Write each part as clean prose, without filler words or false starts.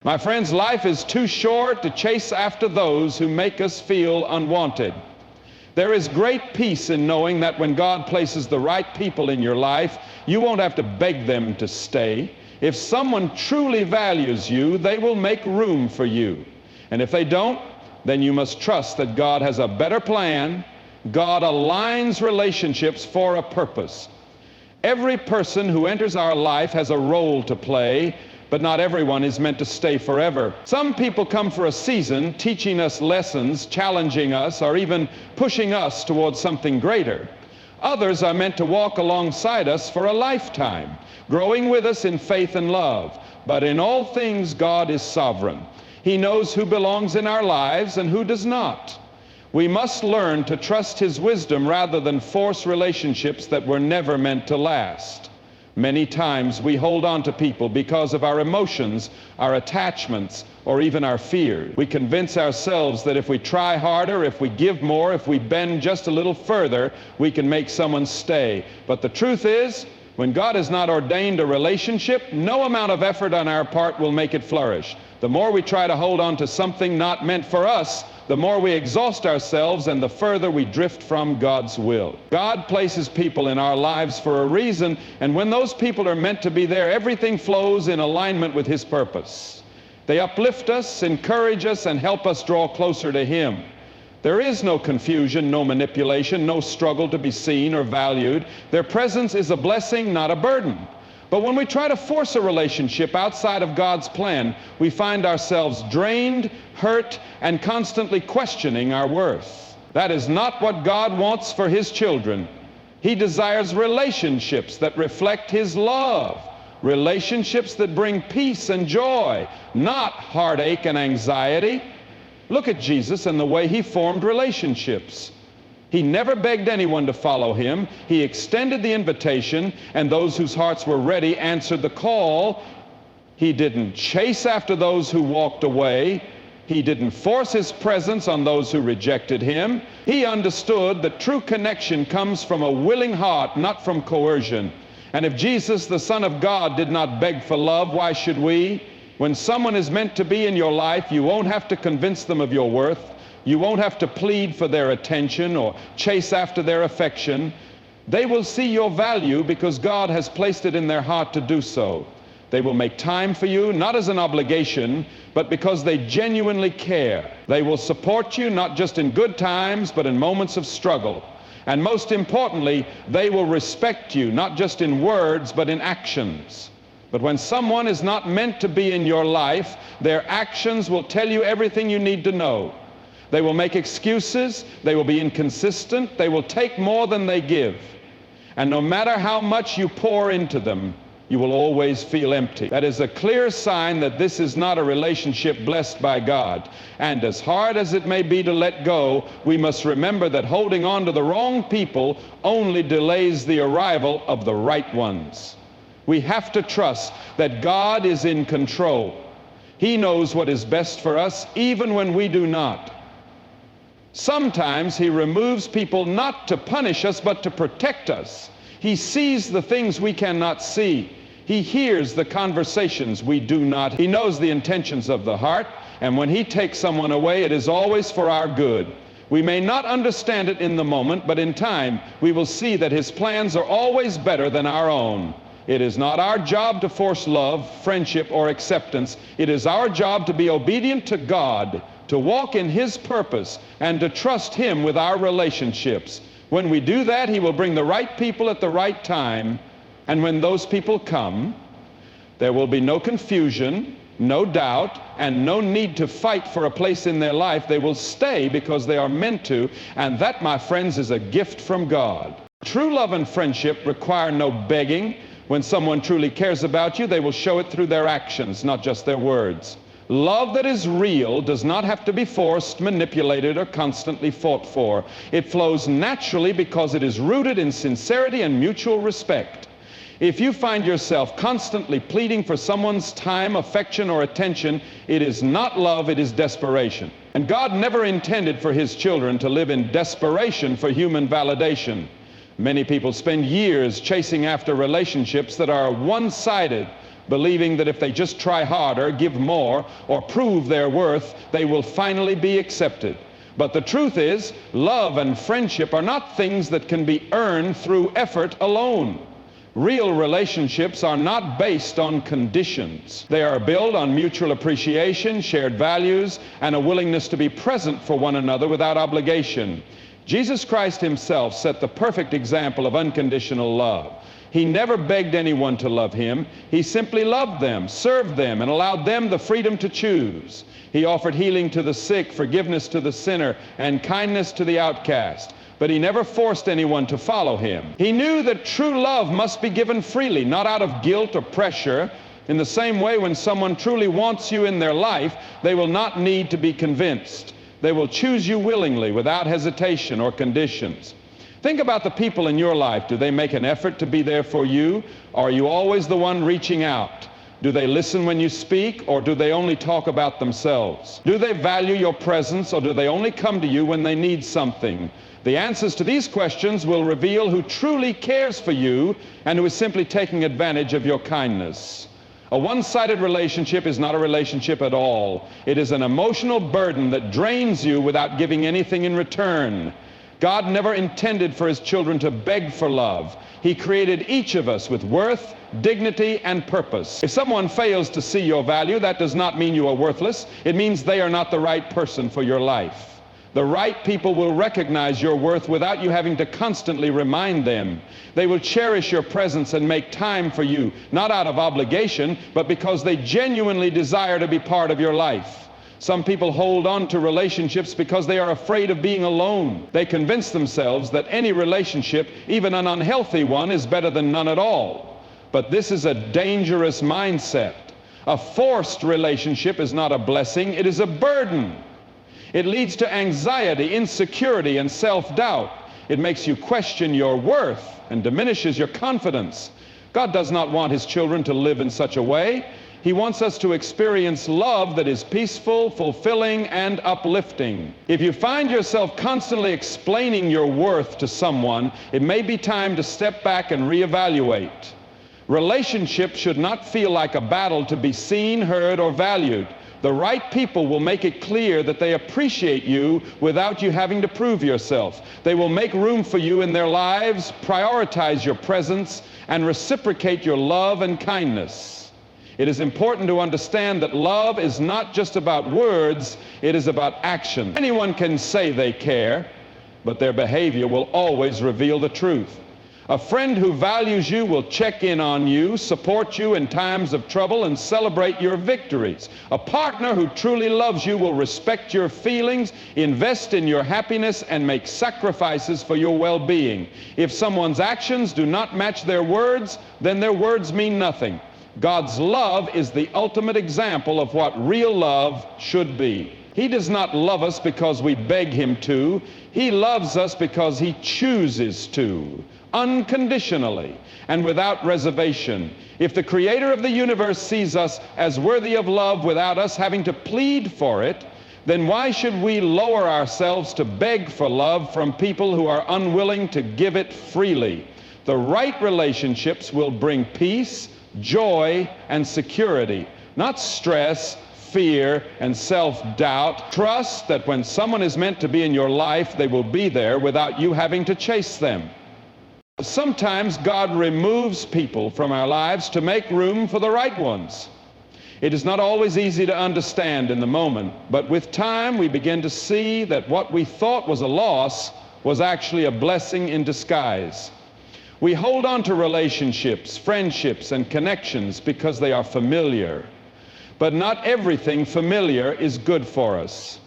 My friends, life is too short to chase after those who make us feel unwanted. There is great peace in knowing that when God places the right people in your life, you won't have to beg them to stay. If someone truly values you, they will make room for you. And if they don't, then you must trust that God has a better plan. God aligns relationships for a purpose. Every person who enters our life has a role to play, but not everyone is meant to stay forever. Some people come for a season, teaching us lessons, challenging us, or even pushing us towards something greater. Others are meant to walk alongside us for a lifetime, growing with us in faith and love. But in all things, God is sovereign. He knows who belongs in our lives and who does not. We must learn to trust His wisdom rather than force relationships that were never meant to last. Many times we hold on to people because of our emotions, our attachments, or even our fears. We convince ourselves that if we try harder, if we give more, if we bend just a little further, we can make someone stay. But the truth is, when God has not ordained a relationship, no amount of effort on our part will make it flourish. The more we try to hold on to something not meant for us, the more we exhaust ourselves and the further we drift from God's will. God places people in our lives for a reason, and when those people are meant to be there, everything flows in alignment with His purpose. They uplift us, encourage us, and help us draw closer to Him. There is no confusion, no manipulation, no struggle to be seen or valued. Their presence is a blessing, not a burden. But when we try to force a relationship outside of God's plan, we find ourselves drained, hurt, and constantly questioning our worth. That is not what God wants for His children. He desires relationships that reflect His love, relationships that bring peace and joy, not heartache and anxiety. Look at Jesus and the way He formed relationships. He never begged anyone to follow Him. He extended the invitation, and those whose hearts were ready answered the call. He didn't chase after those who walked away. He didn't force His presence on those who rejected Him. He understood that true connection comes from a willing heart, not from coercion. And if Jesus, the Son of God, did not beg for love, why should we? When someone is meant to be in your life, you won't have to convince them of your worth. You won't have to plead for their attention or chase after their affection. They will see your value because God has placed it in their heart to do so. They will make time for you, not as an obligation, but because they genuinely care. They will support you not just in good times, but in moments of struggle. And most importantly, they will respect you, not just in words, but in actions. But when someone is not meant to be in your life, their actions will tell you everything you need to know. They will make excuses, they will be inconsistent, they will take more than they give. And no matter how much you pour into them, you will always feel empty. That is a clear sign that this is not a relationship blessed by God. And as hard as it may be to let go, we must remember that holding on to the wrong people only delays the arrival of the right ones. We have to trust that God is in control. He knows what is best for us, even when we do not. Sometimes He removes people not to punish us, but to protect us. He sees the things we cannot see. He hears the conversations we do not. He knows the intentions of the heart, and when He takes someone away, it is always for our good. We may not understand it in the moment, but in time, we will see that His plans are always better than our own. It is not our job to force love, friendship, or acceptance. It is our job to be obedient to God, to walk in His purpose, and to trust Him with our relationships. When we do that, He will bring the right people at the right time, and when those people come, there will be no confusion, no doubt, and no need to fight for a place in their life. They will stay because they are meant to, and that, my friends, is a gift from God. True love and friendship require no begging. When someone truly cares about you, they will show it through their actions, not just their words. Love that is real does not have to be forced, manipulated, or constantly fought for. It flows naturally because it is rooted in sincerity and mutual respect. If you find yourself constantly pleading for someone's time, affection, or attention, it is not love, it is desperation. And God never intended for His children to live in desperation for human validation. Many people spend years chasing after relationships that are one-sided, believing that if they just try harder, give more, or prove their worth, they will finally be accepted. But the truth is, love and friendship are not things that can be earned through effort alone. Real relationships are not based on conditions. They are built on mutual appreciation, shared values, and a willingness to be present for one another without obligation. Jesus Christ himself set the perfect example of unconditional love. He never begged anyone to love him. He simply loved them, served them, and allowed them the freedom to choose. He offered healing to the sick, forgiveness to the sinner, and kindness to the outcast. But he never forced anyone to follow him. He knew that true love must be given freely, not out of guilt or pressure. In the same way, when someone truly wants you in their life, they will not need to be convinced. They will choose you willingly, without hesitation or conditions. Think about the people in your life. Do they make an effort to be there for you? Or are you always the one reaching out? Do they listen when you speak, or do they only talk about themselves? Do they value your presence, or do they only come to you when they need something? The answers to these questions will reveal who truly cares for you and who is simply taking advantage of your kindness. A one-sided relationship is not a relationship at all. It is an emotional burden that drains you without giving anything in return. God never intended for his children to beg for love. He created each of us with worth, dignity, and purpose. If someone fails to see your value, that does not mean you are worthless. It means they are not the right person for your life. The right people will recognize your worth without you having to constantly remind them. They will cherish your presence and make time for you, not out of obligation, but because they genuinely desire to be part of your life. Some people hold on to relationships because they are afraid of being alone. They convince themselves that any relationship, even an unhealthy one, is better than none at all. But this is a dangerous mindset. A forced relationship is not a blessing, it is a burden. It leads to anxiety, insecurity, and self-doubt. It makes you question your worth and diminishes your confidence. God does not want his children to live in such a way. He wants us to experience love that is peaceful, fulfilling, and uplifting. If you find yourself constantly explaining your worth to someone, it may be time to step back and reevaluate. Relationships should not feel like a battle to be seen, heard, or valued. The right people will make it clear that they appreciate you without you having to prove yourself. They will make room for you in their lives, prioritize your presence, and reciprocate your love and kindness. It is important to understand that love is not just about words, it is about action. Anyone can say they care, but their behavior will always reveal the truth. A friend who values you will check in on you, support you in times of trouble, and celebrate your victories. A partner who truly loves you will respect your feelings, invest in your happiness, and make sacrifices for your well-being. If someone's actions do not match their words, then their words mean nothing. God's love is the ultimate example of what real love should be. He does not love us because we beg him to. He loves us because he chooses to, unconditionally and without reservation. If the creator of the universe sees us as worthy of love without us having to plead for it, then why should we lower ourselves to beg for love from people who are unwilling to give it freely? The right relationships will bring peace, joy, and security, not stress, fear, and self-doubt. Trust that when someone is meant to be in your life, they will be there without you having to chase them. Sometimes God removes people from our lives to make room for the right ones. It is not always easy to understand in the moment, but with time we begin to see that what we thought was a loss was actually a blessing in disguise. We hold on to relationships, friendships, and connections because they are familiar. But not everything familiar is good for us.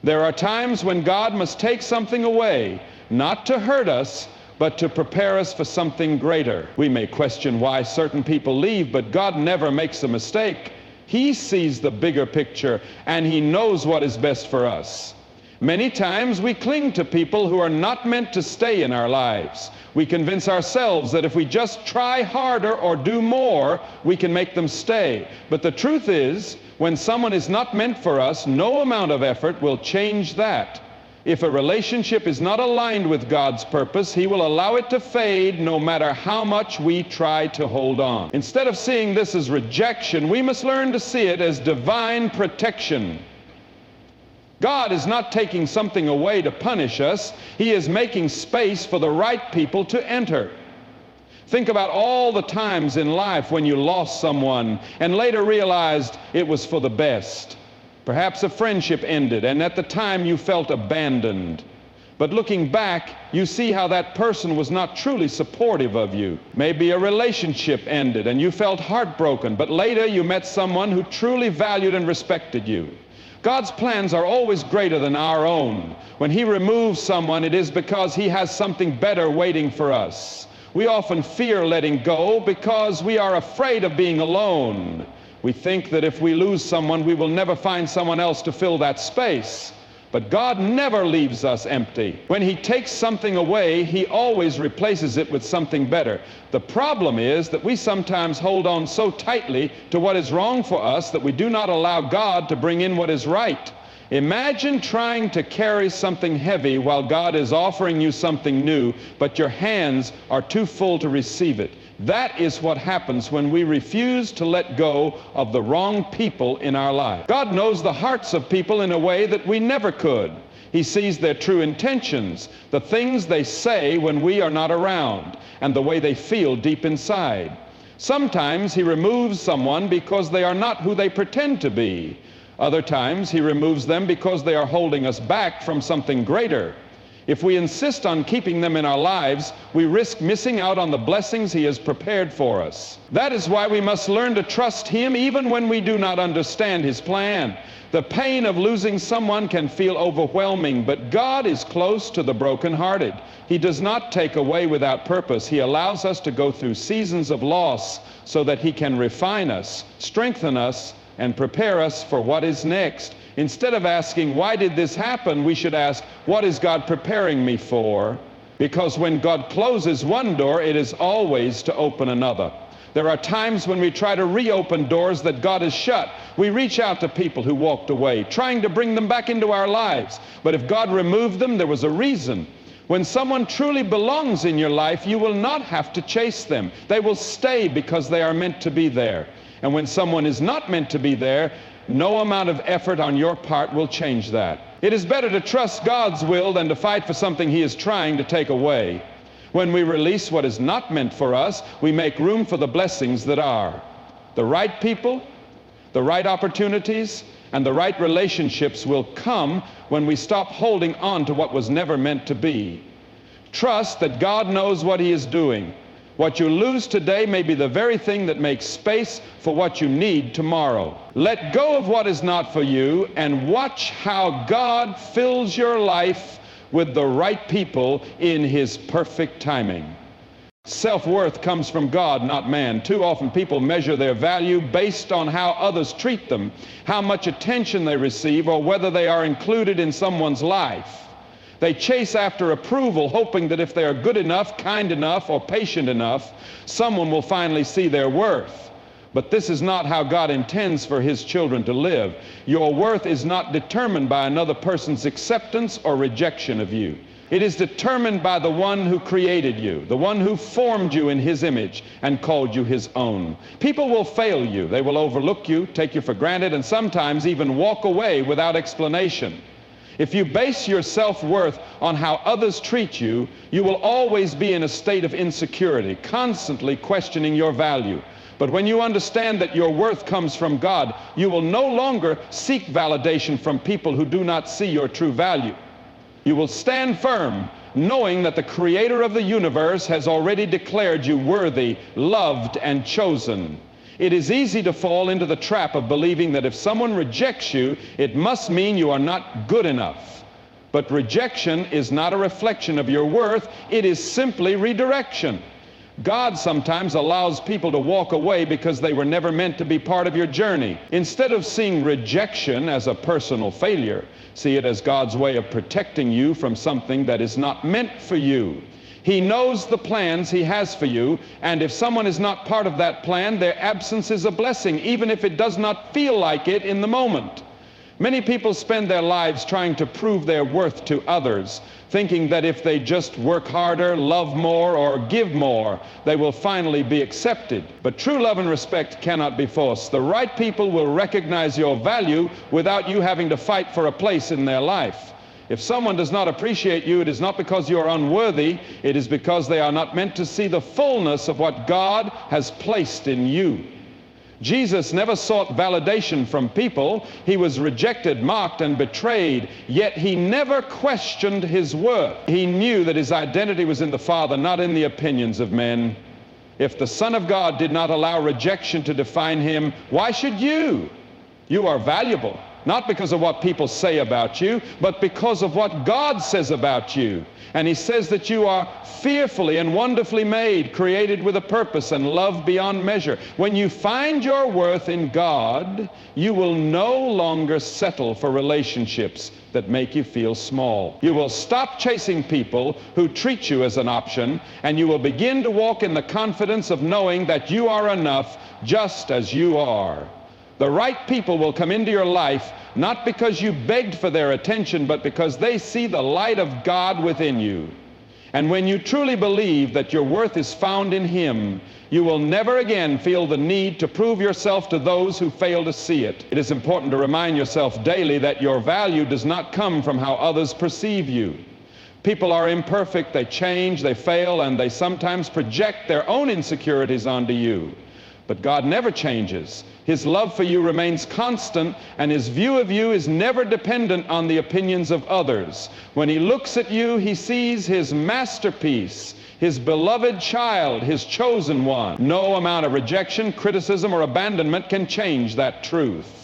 There are times when God must take something away, not to hurt us, but to prepare us for something greater. We may question why certain people leave, but God never makes a mistake. He sees the bigger picture, and he knows what is best for us. Many times we cling to people who are not meant to stay in our lives. We convince ourselves that if we just try harder or do more, we can make them stay. But the truth is, when someone is not meant for us, no amount of effort will change that. If a relationship is not aligned with God's purpose, He will allow it to fade no matter how much we try to hold on. Instead of seeing this as rejection, we must learn to see it as divine protection. God is not taking something away to punish us. He is making space for the right people to enter. Think about all the times in life when you lost someone and later realized it was for the best. Perhaps a friendship ended, and at the time you felt abandoned. But looking back, you see how that person was not truly supportive of you. Maybe a relationship ended and you felt heartbroken, but later you met someone who truly valued and respected you. God's plans are always greater than our own. When He removes someone, it is because He has something better waiting for us. We often fear letting go because we are afraid of being alone. We think that if we lose someone, we will never find someone else to fill that space. But God never leaves us empty. When He takes something away, He always replaces it with something better. The problem is that we sometimes hold on so tightly to what is wrong for us that we do not allow God to bring in what is right. Imagine trying to carry something heavy while God is offering you something new, but your hands are too full to receive it. That is what happens when we refuse to let go of the wrong people in our life. God knows the hearts of people in a way that we never could. He sees their true intentions, the things they say when we are not around, and the way they feel deep inside. Sometimes He removes someone because they are not who they pretend to be. Other times He removes them because they are holding us back from something greater. If we insist on keeping them in our lives, we risk missing out on the blessings He has prepared for us. That is why we must learn to trust Him even when we do not understand His plan. The pain of losing someone can feel overwhelming, but God is close to the brokenhearted. He does not take away without purpose. He allows us to go through seasons of loss so that He can refine us, strengthen us, and prepare us for what is next. Instead of asking, why did this happen, we should ask, what is God preparing me for? Because when God closes one door, it is always to open another. There are times when we try to reopen doors that God has shut. We reach out to people who walked away, trying to bring them back into our lives. But if God removed them, there was a reason. When someone truly belongs in your life, you will not have to chase them. They will stay because they are meant to be there. And when someone is not meant to be there, no amount of effort on your part will change that. It is better to trust God's will than to fight for something He is trying to take away. When we release what is not meant for us, we make room for the blessings that are. The right people, the right opportunities, and the right relationships will come when we stop holding on to what was never meant to be. Trust that God knows what He is doing. What you lose today may be the very thing that makes space for what you need tomorrow. Let go of what is not for you and watch how God fills your life with the right people in His perfect timing. Self-worth comes from God, not man. Too often people measure their value based on how others treat them, how much attention they receive, or whether they are included in someone's life. They chase after approval, hoping that if they are good enough, kind enough, or patient enough, someone will finally see their worth. But this is not how God intends for His children to live. Your worth is not determined by another person's acceptance or rejection of you. It is determined by the one who created you, the one who formed you in His image and called you His own. People will fail you. They will overlook you, take you for granted, and sometimes even walk away without explanation. If you base your self-worth on how others treat you, you will always be in a state of insecurity, constantly questioning your value. But when you understand that your worth comes from God, you will no longer seek validation from people who do not see your true value. You will stand firm, knowing that the Creator of the universe has already declared you worthy, loved, and chosen. It is easy to fall into the trap of believing that if someone rejects you, it must mean you are not good enough. But rejection is not a reflection of your worth. It is simply redirection. God sometimes allows people to walk away because they were never meant to be part of your journey. Instead of seeing rejection as a personal failure, see it as God's way of protecting you from something that is not meant for you. He knows the plans He has for you, and if someone is not part of that plan, their absence is a blessing, even if it does not feel like it in the moment. Many people spend their lives trying to prove their worth to others, thinking that if they just work harder, love more, or give more, they will finally be accepted. But true love and respect cannot be forced. The right people will recognize your value without you having to fight for a place in their life. If someone does not appreciate you, it is not because you are unworthy, it is because they are not meant to see the fullness of what God has placed in you. Jesus never sought validation from people. He was rejected, mocked, and betrayed, yet he never questioned his worth. He knew that his identity was in the Father, not in the opinions of men. If the Son of God did not allow rejection to define him, why should you? You are valuable, not because of what people say about you, but because of what God says about you. And he says that you are fearfully and wonderfully made, created with a purpose and loved beyond measure. When you find your worth in God, you will no longer settle for relationships that make you feel small. You will stop chasing people who treat you as an option, and you will begin to walk in the confidence of knowing that you are enough just as you are. The right people will come into your life not because you begged for their attention, but because they see the light of God within you. And when you truly believe that your worth is found in Him, you will never again feel the need to prove yourself to those who fail to see it. It is important to remind yourself daily that your value does not come from how others perceive you. People are imperfect, they change, they fail, and they sometimes project their own insecurities onto you. But God never changes. His love for you remains constant, and His view of you is never dependent on the opinions of others. When He looks at you, He sees His masterpiece, His beloved child, His chosen one. No amount of rejection, criticism, or abandonment can change that truth.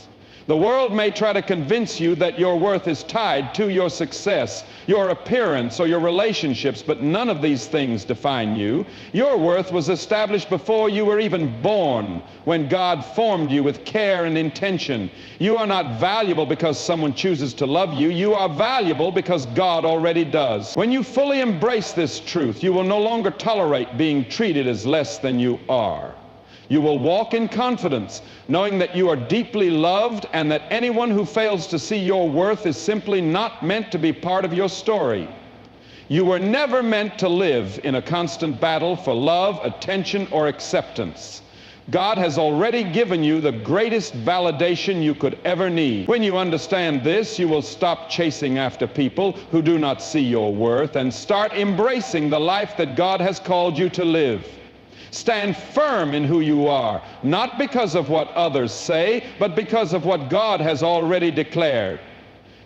The world may try to convince you that your worth is tied to your success, your appearance, or your relationships, but none of these things define you. Your worth was established before you were even born, when God formed you with care and intention. You are not valuable because someone chooses to love you. You are valuable because God already does. When you fully embrace this truth, you will no longer tolerate being treated as less than you are. You will walk in confidence, knowing that you are deeply loved and that anyone who fails to see your worth is simply not meant to be part of your story. You were never meant to live in a constant battle for love, attention, or acceptance. God has already given you the greatest validation you could ever need. When you understand this, you will stop chasing after people who do not see your worth and start embracing the life that God has called you to live. Stand firm in who you are, not because of what others say, but because of what God has already declared.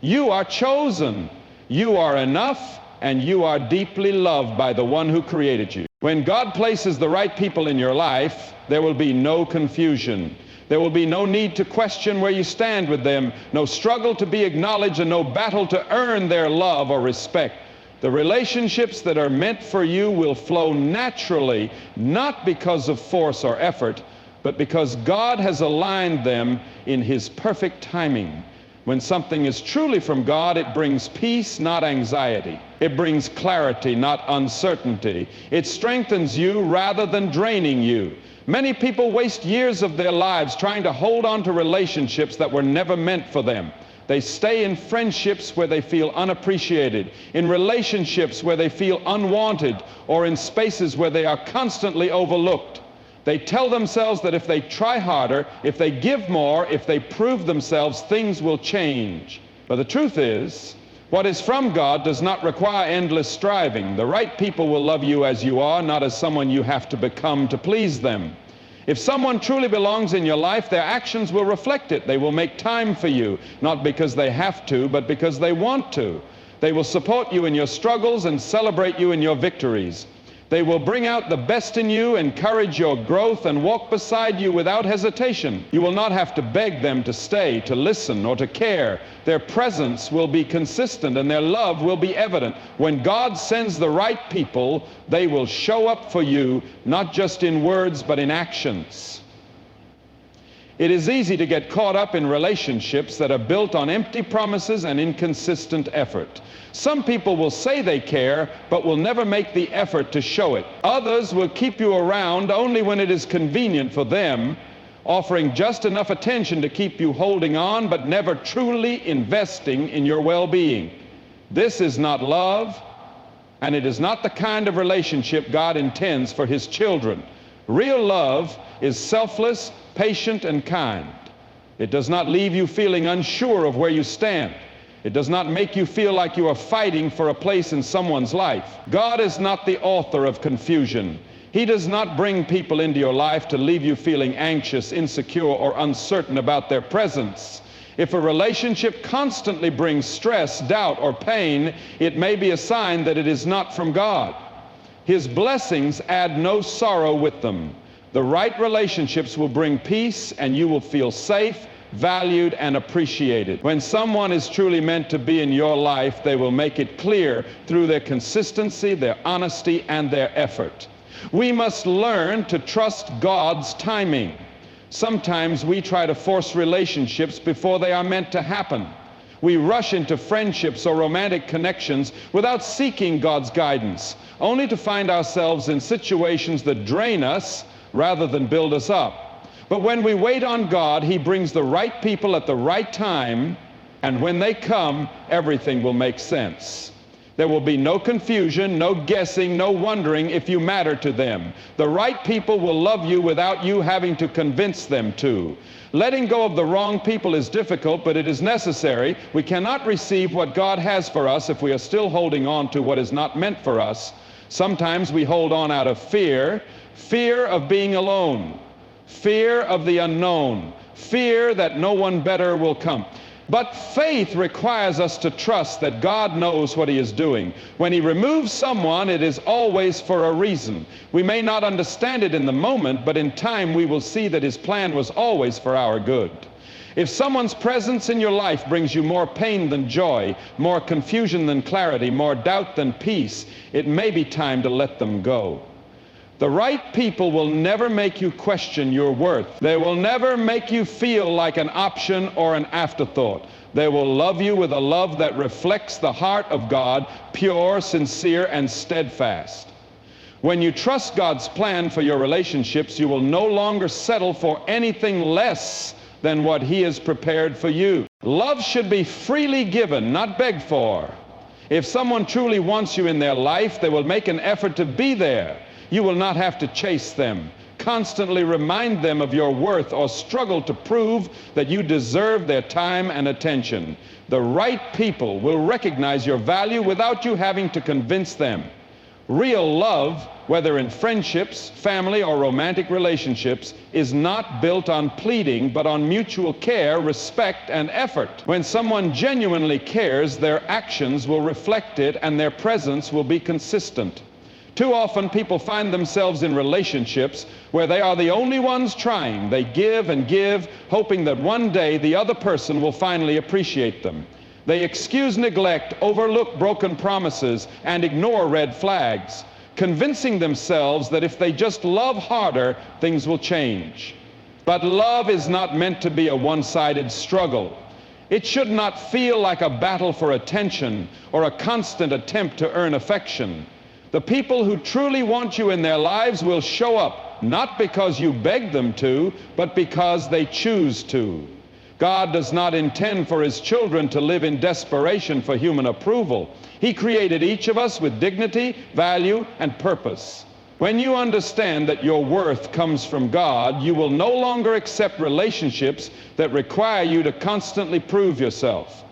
You are chosen, you are enough, and you are deeply loved by the one who created you. When God places the right people in your life, there will be no confusion. There will be no need to question where you stand with them, no struggle to be acknowledged, and no battle to earn their love or respect. The relationships that are meant for you will flow naturally, not because of force or effort, but because God has aligned them in His perfect timing. When something is truly from God, it brings peace, not anxiety. It brings clarity, not uncertainty. It strengthens you rather than draining you. Many people waste years of their lives trying to hold on to relationships that were never meant for them. They stay in friendships where they feel unappreciated, in relationships where they feel unwanted, or in spaces where they are constantly overlooked. They tell themselves that if they try harder, if they give more, if they prove themselves, things will change. But the truth is, what is from God does not require endless striving. The right people will love you as you are, not as someone you have to become to please them. If someone truly belongs in your life, their actions will reflect it. They will make time for you, not because they have to, but because they want to. They will support you in your struggles and celebrate you in your victories. They will bring out the best in you, encourage your growth, and walk beside you without hesitation. You will not have to beg them to stay, to listen, or to care. Their presence will be consistent and their love will be evident. When God sends the right people, they will show up for you, not just in words, but in actions. It is easy to get caught up in relationships that are built on empty promises and inconsistent effort. Some people will say they care, but will never make the effort to show it. Others will keep you around only when it is convenient for them, offering just enough attention to keep you holding on, but never truly investing in your well-being. This is not love, and it is not the kind of relationship God intends for His children. Real love is selfless, patient, and kind. It does not leave you feeling unsure of where you stand. It does not make you feel like you are fighting for a place in someone's life. God is not the author of confusion. He does not bring people into your life to leave you feeling anxious, insecure, or uncertain about their presence. If a relationship constantly brings stress, doubt, or pain, it may be a sign that it is not from God. His blessings add no sorrow with them. The right relationships will bring peace, and you will feel safe, valued, and appreciated. When someone is truly meant to be in your life, they will make it clear through their consistency, their honesty, and their effort. We must learn to trust God's timing. Sometimes we try to force relationships before they are meant to happen. We rush into friendships or romantic connections without seeking God's guidance, only to find ourselves in situations that drain us rather than build us up. But when we wait on God, He brings the right people at the right time, and when they come, everything will make sense. There will be no confusion, no guessing, no wondering if you matter to them. The right people will love you without you having to convince them to. Letting go of the wrong people is difficult, but it is necessary. We cannot receive what God has for us if we are still holding on to what is not meant for us. Sometimes we hold on out of fear of being alone, fear of the unknown, fear that no one better will come. But faith requires us to trust that God knows what He is doing. When He removes someone, it is always for a reason. We may not understand it in the moment, but in time we will see that His plan was always for our good. If someone's presence in your life brings you more pain than joy, more confusion than clarity, more doubt than peace, it may be time to let them go. The right people will never make you question your worth. They will never make you feel like an option or an afterthought. They will love you with a love that reflects the heart of God, pure, sincere, and steadfast. When you trust God's plan for your relationships, you will no longer settle for anything less than what He has prepared for you. Love should be freely given, not begged for. If someone truly wants you in their life, they will make an effort to be there. You will not have to chase them, constantly remind them of your worth, or struggle to prove that you deserve their time and attention. The right people will recognize your value without you having to convince them. Real love, whether in friendships, family, or romantic relationships, is not built on pleading, but on mutual care, respect, and effort. When someone genuinely cares, their actions will reflect it, and their presence will be consistent. Too often people find themselves in relationships where they are the only ones trying. They give and give, hoping that one day the other person will finally appreciate them. They excuse neglect, overlook broken promises, and ignore red flags, convincing themselves that if they just love harder, things will change. But love is not meant to be a one-sided struggle. It should not feel like a battle for attention or a constant attempt to earn affection. The people who truly want you in their lives will show up, not because you beg them to, but because they choose to. God does not intend for His children to live in desperation for human approval. He created each of us with dignity, value, and purpose. When you understand that your worth comes from God, you will no longer accept relationships that require you to constantly prove yourself.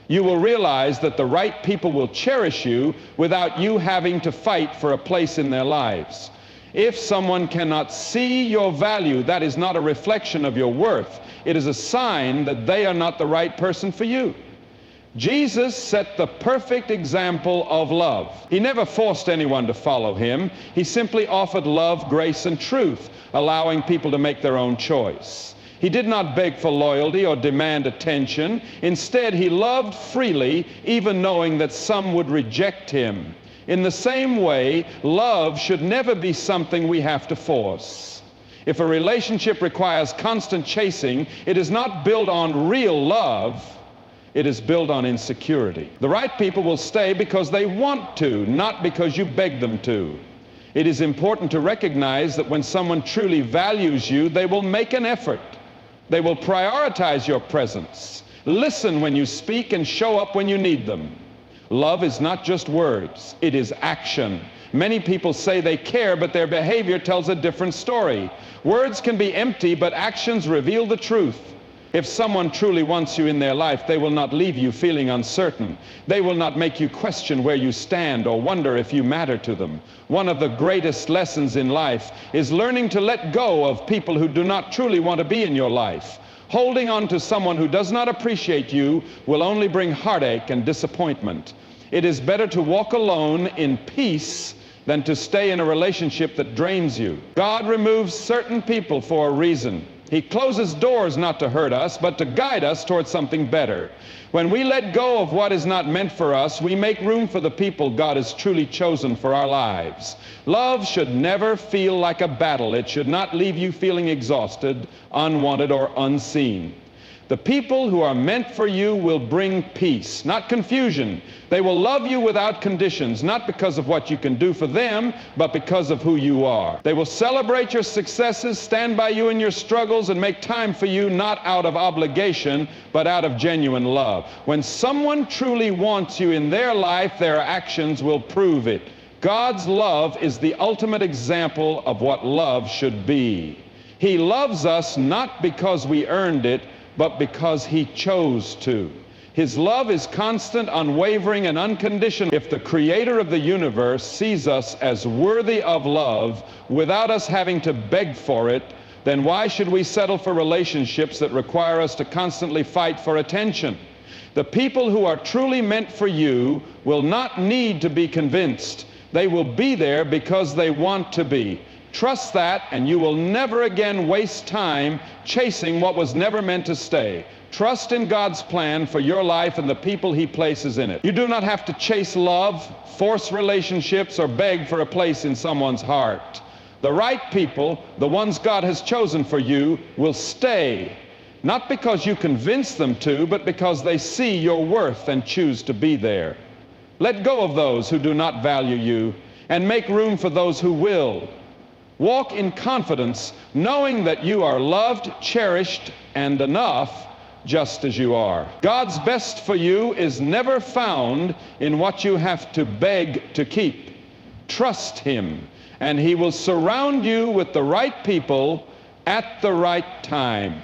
You will realize that the right people will cherish you without you having to fight for a place in their lives. If someone cannot see your value, that is not a reflection of your worth. It is a sign that they are not the right person for you. Jesus set the perfect example of love. He never forced anyone to follow Him. He simply offered love, grace, and truth, allowing people to make their own choice. He did not beg for loyalty or demand attention. Instead, He loved freely, even knowing that some would reject Him. In the same way, love should never be something we have to force. If a relationship requires constant chasing, it is not built on real love. It is built on insecurity. The right people will stay because they want to, not because you beg them to. It is important to recognize that when someone truly values you, they will make an effort. They will prioritize your presence, listen when you speak, and show up when you need them. Love is not just words, it is action. Many people say they care, but their behavior tells a different story. Words can be empty, but actions reveal the truth. If someone truly wants you in their life, they will not leave you feeling uncertain. They will not make you question where you stand or wonder if you matter to them. One of the greatest lessons in life is learning to let go of people who do not truly want to be in your life. Holding on to someone who does not appreciate you will only bring heartache and disappointment. It is better to walk alone in peace than to stay in a relationship that drains you. God removes certain people for a reason. He closes doors not to hurt us, but to guide us towards something better. When we let go of what is not meant for us, we make room for the people God has truly chosen for our lives. Love should never feel like a battle. It should not leave you feeling exhausted, unwanted, or unseen. The people who are meant for you will bring peace, not confusion. They will love you without conditions, not because of what you can do for them, but because of who you are. They will celebrate your successes, stand by you in your struggles, and make time for you, not out of obligation, but out of genuine love. When someone truly wants you in their life, their actions will prove it. God's love is the ultimate example of what love should be. He loves us not because we earned it, but because He chose to. His love is constant, unwavering, and unconditional. If the Creator of the universe sees us as worthy of love without us having to beg for it, then why should we settle for relationships that require us to constantly fight for attention? The people who are truly meant for you will not need to be convinced. They will be there because they want to be. Trust that, and you will never again waste time chasing what was never meant to stay. Trust in God's plan for your life and the people He places in it. You do not have to chase love, force relationships, or beg for a place in someone's heart. The right people, the ones God has chosen for you, will stay, not because you convince them to, but because they see your worth and choose to be there. Let go of those who do not value you and make room for those who will. Walk in confidence, knowing that you are loved, cherished, and enough just as you are. God's best for you is never found in what you have to beg to keep. Trust Him, and He will surround you with the right people at the right time.